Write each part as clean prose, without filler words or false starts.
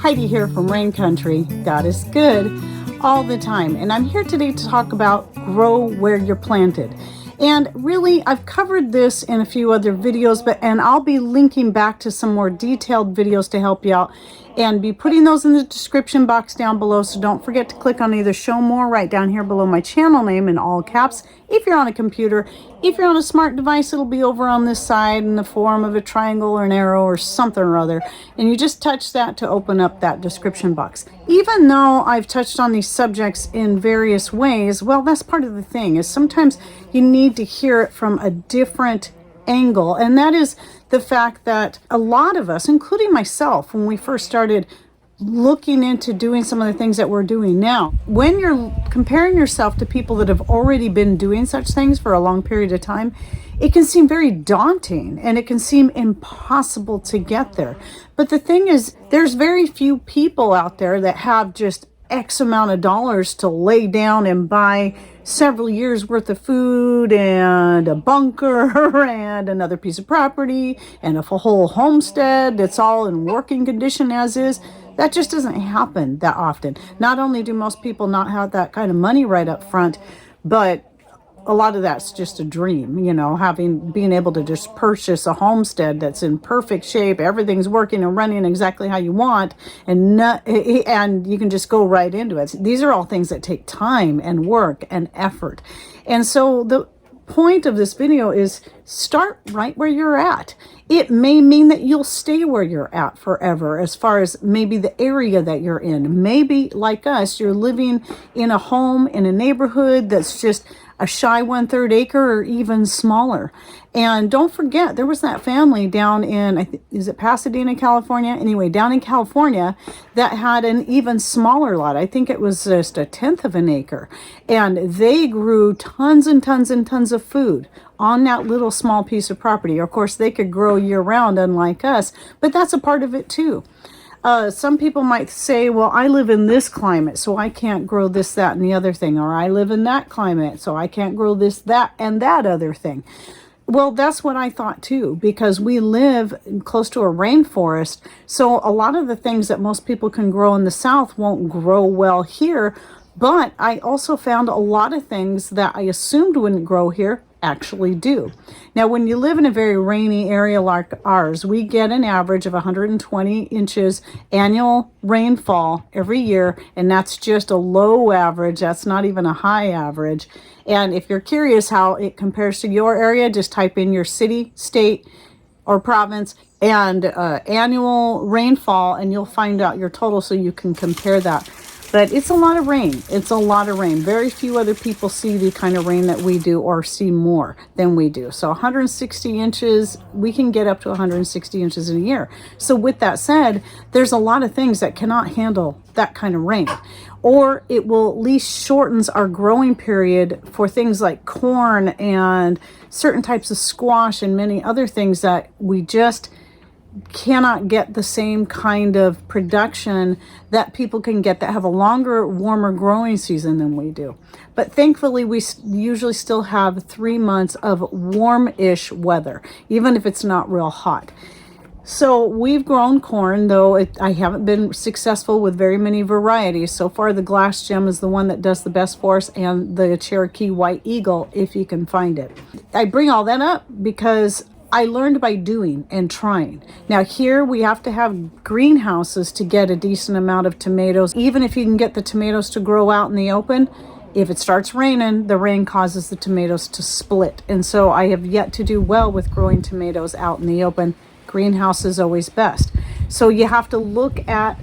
Heidi here from Rain Country. God is good all the time. And I'm here today to talk about grow where you're planted. And really, I've covered this in a few other videos, and I'll be linking back to some more detailed videos to help you out and be putting those in the description box down below. So don't forget to click on either show more right down here below my channel name in all caps if you're on a computer. If you're on a smart device, it'll be over on this side in the form of a triangle or an arrow or something or other. And you just touch that to open up that description box. Even though I've touched on these subjects in various ways, well, that's part of the thing, is sometimes you need to hear it from a different angle. And that is the fact that a lot of us, including myself, when we first started looking into doing some of the things that we're doing now, when you're comparing yourself to people that have already been doing such things for a long period of time, it can seem very daunting and it can seem impossible to get there. But the thing is, there's very few people out there that have just X amount of dollars to lay down and buy several years worth of food and a bunker and another piece of property and a whole homestead that's all in working condition as is. That just doesn't happen that often. Not only do most people not have that kind of money right up front, but a lot of that's just a dream, you know, being able to just purchase a homestead that's in perfect shape, everything's working and running exactly how you want, and you can just go right into it. These are all things that take time and work and effort. And so the point of this video is start right where you're at. It may mean that you'll stay where you're at forever, as far as maybe the area that you're in. Maybe, like us, you're living in a home in a neighborhood that's just a shy 1/3 acre or even smaller. And don't forget, there was that family down in, is it Pasadena, California? Anyway, down in California that had an even smaller lot. I think it was just 1/10 of an acre. And they grew tons and tons and tons of food on that little small piece of property. Of course, they could grow year round, unlike us, but that's a part of it too. Some people might say, well, I live in this climate, so I can't grow this, that, and the other thing. Or I live in that climate, so I can't grow this, that, and that other thing. Well, that's what I thought too, because we live close to a rainforest. So a lot of the things that most people can grow in the South won't grow well here. But I also found a lot of things that I assumed wouldn't grow here actually do. Now, when you live in a very rainy area like ours, we get an average of 120 inches annual rainfall every year, and that's just a low average. That's not even a high average. And if you're curious how it compares to your area, just type in your city, state, or province and annual rainfall, and you'll find out your total so you can compare that. But it's a lot of rain. It's a lot of rain. Very few other people see the kind of rain that we do, or see more than we do. So 160 inches, we can get up to 160 inches in a year. So with that said, there's a lot of things that cannot handle that kind of rain. Or it will at least shortens our growing period for things like corn and certain types of squash and many other things that we just cannot get the same kind of production that people can get that have a longer, warmer growing season than we do. But thankfully, we usually still have 3 months of warm-ish weather, even if it's not real hot. So we've grown corn, though I haven't been successful with very many varieties. So far, the glass gem is the one that does the best for us, and the Cherokee White Eagle, if you can find it. I bring all that up because I learned by doing and trying. Now here we have to have greenhouses to get a decent amount of tomatoes. Even if you can get the tomatoes to grow out in the open, if it starts raining, the rain causes the tomatoes to split. And so I have yet to do well with growing tomatoes out in the open. Greenhouse is always best. So you have to look at,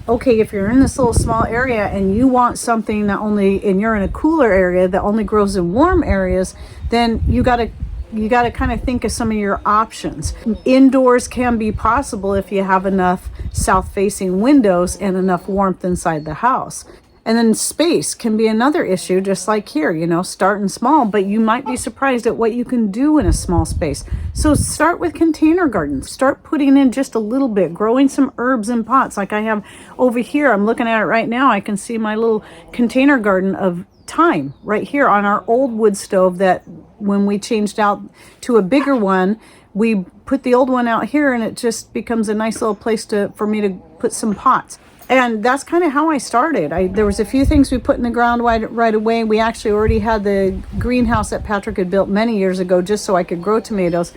okay, if you're in this little small area and you want something that and you're in a cooler area that only grows in warm areas, then you got to kind of think of some of your options. Indoors can be possible if you have enough south-facing windows and enough warmth inside the house. And then space can be another issue, just like here, you know, starting small, but you might be surprised at what you can do in a small space. So start with container gardens. Start putting in just a little bit, growing some herbs in pots like I have over here. I'm looking at it right now. I can see my little container garden of thyme right here on our old wood stove that when we changed out to a bigger one, we put the old one out here and it just becomes a nice little place for me to put some pots. And that's kind of how I started. There was a few things we put in the ground right away. We actually already had the greenhouse that Patrick had built many years ago just so I could grow tomatoes.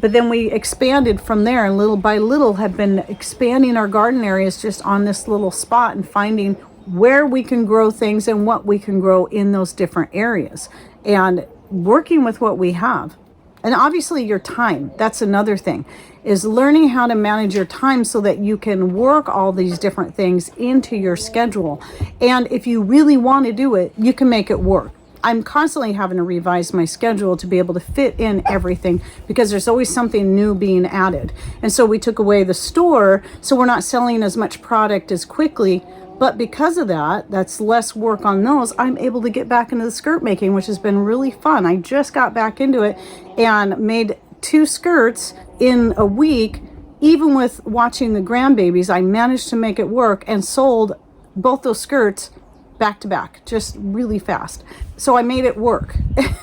But then we expanded from there, and little by little have been expanding our garden areas just on this little spot and finding where we can grow things and what we can grow in those different areas and working with what we have. And obviously your time, that's another thing, is learning how to manage your time so that you can work all these different things into your schedule. And if you really want to do it, you can make it work. I'm constantly having to revise my schedule to be able to fit in everything because there's always something new being added. And so we took away the store, so we're not selling as much product as quickly. But because of that, that's less work on those. I'm able to get back into the skirt making, which has been really fun. I just got back into it and made 2 skirts in a week. Even with watching the grandbabies, I managed to make it work and sold both those skirts back to back, just really fast. So I made it work.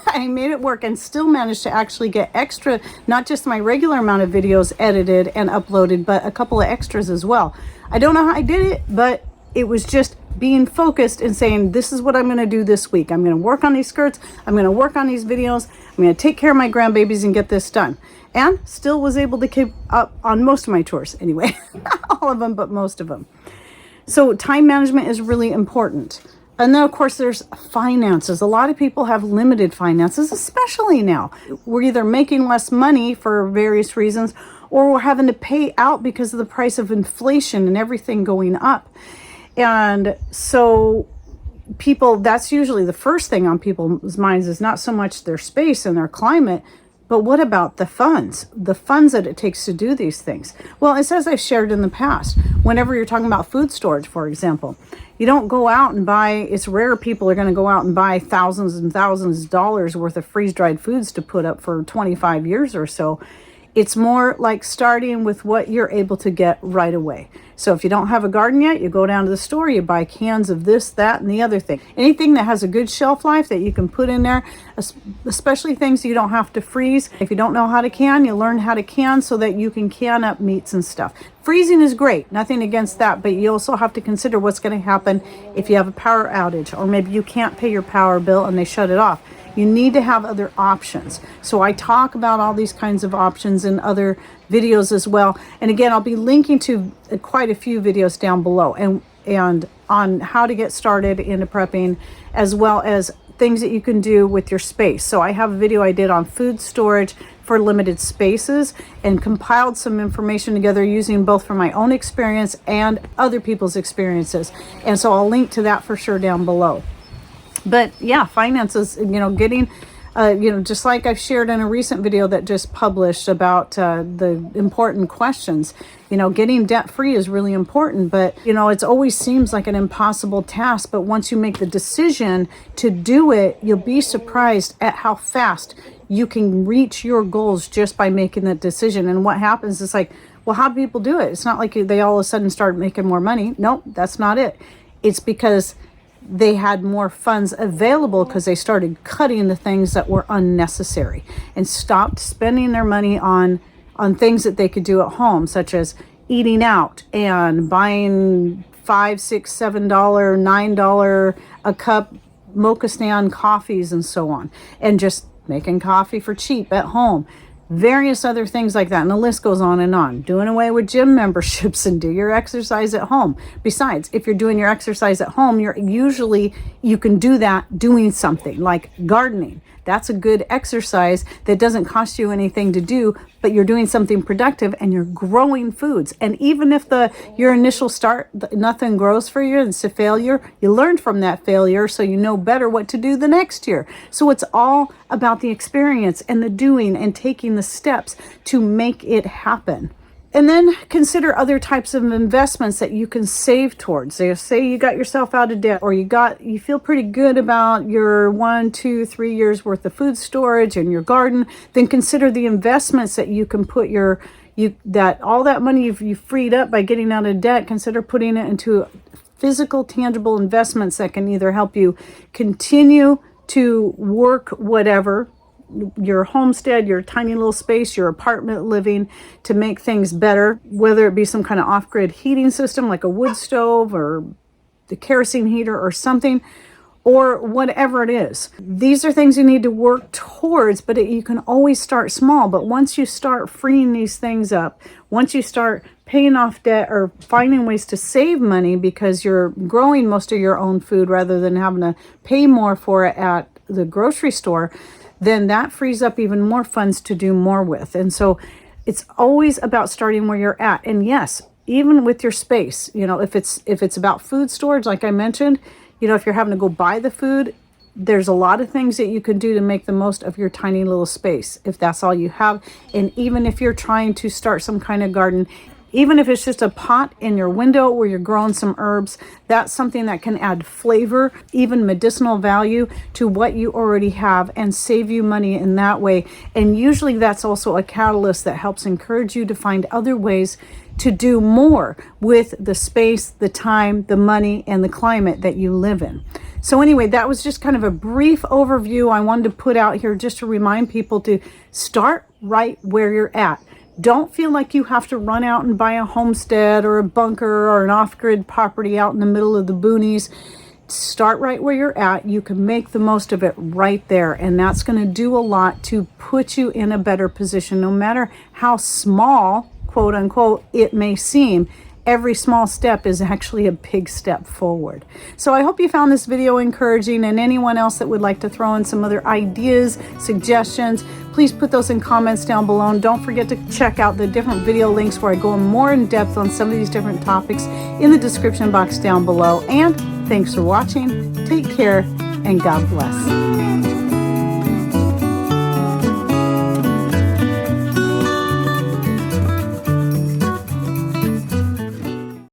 I made it work and still managed to actually get extra, not just my regular amount of videos edited and uploaded, but a couple of extras as well. I don't know how I did it, but it was just being focused and saying, this is what I'm going to do this week. I'm going to work on these skirts. I'm going to work on these videos. I'm going to take care of my grandbabies and get this done. And still was able to keep up on most of my chores anyway. Not all of them, but most of them. So time management is really important. And then, of course, there's finances. A lot of people have limited finances, especially now. We're either making less money for various reasons, or we're having to pay out because of the price of inflation and everything going up. And so people, that's usually the first thing on people's minds, is not so much their space and their climate, but what about the funds that it takes to do these things? Well, it's as I've shared in the past. Whenever you're talking about food storage, for example, you don't go out and buy, it's rare people are going to go out and buy thousands and thousands of dollars worth of freeze-dried foods to put up for 25 years or so. It's more like starting with what you're able to get right away. So if you don't have a garden yet, you go down to the store, you buy cans of this, that, and the other thing. Anything that has a good shelf life that you can put in there, especially things you don't have to freeze. If you don't know how to can, you learn how to can so that you can can up meats and stuff. Freezing is great, nothing against that, but you also have to consider what's going to happen if you have a power outage, or maybe you can't pay your power bill and they shut it off. You need to have other options. So I talk about all these kinds of options in other videos as well. And again, I'll be linking to quite a few videos down below and on how to get started into prepping, as well as things that you can do with your space. So I have a video I did on food storage for limited spaces and compiled some information together using both from my own experience and other people's experiences. And so I'll link to that for sure down below. But yeah, finances, getting, just like I've shared in a recent video that just published about the important questions, getting debt free is really important, but it always seems like an impossible task. But once you make the decision to do it, you'll be surprised at how fast you can reach your goals just by making that decision. And what happens is like, well, how do people do it? It's not like they all of a sudden start making more money. Nope, that's not it. It's because they had more funds available because they started cutting the things that were unnecessary and stopped spending their money on things that they could do at home, such as eating out and buying $5, $6, $7, $9 a cup mocha stand coffees and so on, and just making coffee for cheap at home. Various other things like that, and the list goes on. Doing away with gym memberships and do your exercise at home. Besides, if you're doing your exercise at home, you can do that doing something like gardening. That's a good exercise that doesn't cost you anything to do, but you're doing something productive and you're growing foods. And even if your initial start, nothing grows for you, it's a failure, you learned from that failure, so you know better what to do the next year. So it's all about the experience and the doing and taking the steps to make it happen. And then consider other types of investments that you can save towards. Say you got yourself out of debt, or you feel pretty good about your 1, 2, 3 years worth of food storage and your garden. Then consider the investments that you can put all that money you've freed up by getting out of debt. Consider putting it into physical, tangible investments that can either help you continue to work whatever your homestead, your tiny little space, your apartment living to make things better, whether it be some kind of off-grid heating system like a wood stove or the kerosene heater or something, or whatever it is. These are things you need to work towards, but you can always start small. But once you start freeing these things up, once you start paying off debt or finding ways to save money because you're growing most of your own food rather than having to pay more for it at the grocery store, then that frees up even more funds to do more with. And so it's always about starting where you're at. And yes, even with your space, if it's about food storage, like I mentioned, if you're having to go buy the food, there's a lot of things that you can do to make the most of your tiny little space, if that's all you have. And even if you're trying to start some kind of garden, even if it's just a pot in your window where you're growing some herbs, that's something that can add flavor, even medicinal value to what you already have and save you money in that way. And usually that's also a catalyst that helps encourage you to find other ways to do more with the space, the time, the money, and the climate that you live in. So anyway, that was just kind of a brief overview I wanted to put out here just to remind people to start right where you're at. Don't feel like you have to run out and buy a homestead or a bunker or an off-grid property out in the middle of the boonies. Start right where you're at. You can make the most of it right there, and that's going to do a lot to put you in a better position, no matter how small, quote unquote, it may seem. Every small step is actually a big step forward. So I hope you found this video encouraging, and anyone else that would like to throw in some other ideas, suggestions, please put those in comments down below. And don't forget to check out the different video links where I go more in depth on some of these different topics in the description box down below. And thanks for watching. Take care and God bless.